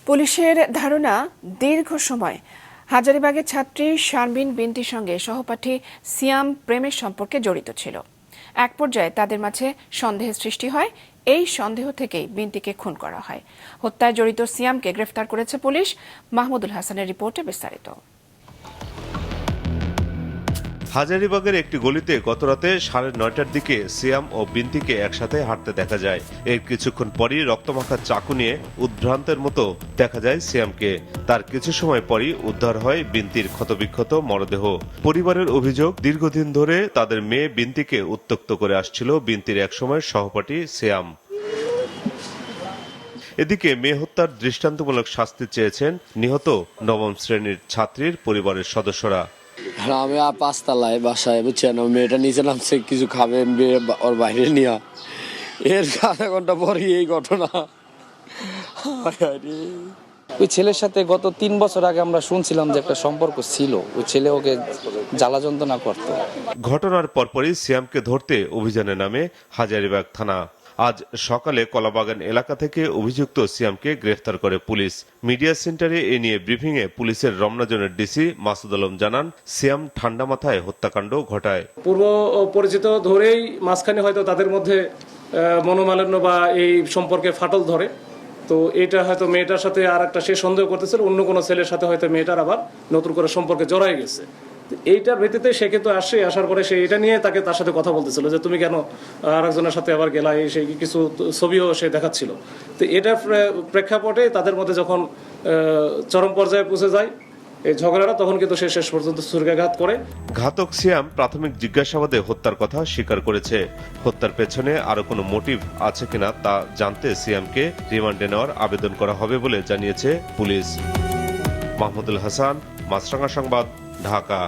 পুলিশের ধারণা দীর্ঘ সময় হাজারীবাগের ছাত্রী শারমিন বিনতির সঙ্গে সহপাঠী সিয়াম প্রেমের সম্পর্কে জড়িত ছিল। এক পর্যায়ে তাদের মাঝে সন্দেহের সৃষ্টি হয়। এই সন্দেহ থেকেই বিনতিকে খুন করা হয়। হত্যায় জড়িত সিয়ামকে গ্রেফতার করেছে পুলিশ। মাহমুদুল হাসানের রিপোর্টে বিস্তারিত। হাজারীবাগের একটি গলিতে গতরাতে 9:30টার দিকে সিয়াম ও বিনতিকে একসাথে হাঁটতে দেখা যায়। এর কিছুক্ষণ পরই রক্তমাখা চাকু নিয়ে উদ্ভ্রান্তের মতো দেখা যায় সিয়ামকে। তার কিছু সময় পরই উদ্ধার হয় বিনতির ক্ষতবিক্ষত মরদেহ। পরিবারের অভিযোগ, দীর্ঘদিন ধরে তাদের মেয়ে বিনতিকে উত্ত্যক্ত করে আসছিল বিনতির একসময় সহপাঠী সিয়াম। এদিকে মেয়ে হত্যার দৃষ্টান্তমূলক শাস্তি চেয়েছেন নিহত 9ম শ্রেণীর ছাত্রীর পরিবারের সদস্যরা। আমি 5তলায় বাসায়, বুঝছেন, মেয়েটা নিচে নামছে কিছু খাবে, ওর বাইরে নিয়ে এর আধা ঘন্টা পরই এই ঘটনা। ওই ছেলের সাথে গত 3 বছর আগে আমরা শুনছিলাম যে একটা সম্পর্ক ছিল, ওই ছেলে ওকে জ্বালা যন্ত্রণা করতো। ঘটনার পরপরই সিয়ামকে ধরতে অভিযানে নামে হাজারীবাগ থানা। আজ সকালে কলাবাগান এলাকা থেকে অভিযুক্ত সিয়ামকে গ্রেফতার করে পুলিশ। মিডিয়া সেন্টারে এ নিয়ে ব্রিফিংয়ে পুলিশের রমনা জোনের ডিসি মাসুদ আলম জানান, সিয়াম ঠান্ডা মাথায় হত্যাকাণ্ড ঘটায়। পূর্ব পরিচিত ধরেই মাঝখানে হয়তো তাদের মধ্যে মনোমালিন্য বা এই সম্পর্কে ফাটল ধরে। তো এটা হয়তো মেয়েটার সাথে আর একটা সে সন্দেহ করতেছিল অন্য কোনো ছেলের সাথে হয়তো মেয়েটার আবার নতুন করে সম্পর্কে জড়াই গেছে। এইটার ভিত্তিতে সে কিন্তু আসার পরে সে এটা নিয়ে তার সাথে কথা বলতেছিল যে তুমি কেন আরেকজনের সাথে আবার গেলা, এই সেই কিছু ছবিও সে দেখাচ্ছিল। তো এটার প্রেক্ষাপটে তাদের মধ্যে যখন চরম পর্যায়ে পৌঁছে যায় এই ঝগড়াটা, তখন কিন্তু সে শেষ পর্যন্ত ছুরিকাঘাত করে। ঘাতক সিয়াম প্রাথমিক জিজ্ঞাসাবাদে হত্যার কথা স্বীকার করেছে। হত্যার পেছনে আরো কোনো মোটিভ আছে কিনা তা জানতে সিয়ামকে রিমান্ডে নেওয়ার আবেদন করা হবে বলে জানিয়েছে পুলিশ। মাহমুদুল হাসান, মাছরাঙা সংবাদ, ঢাকা।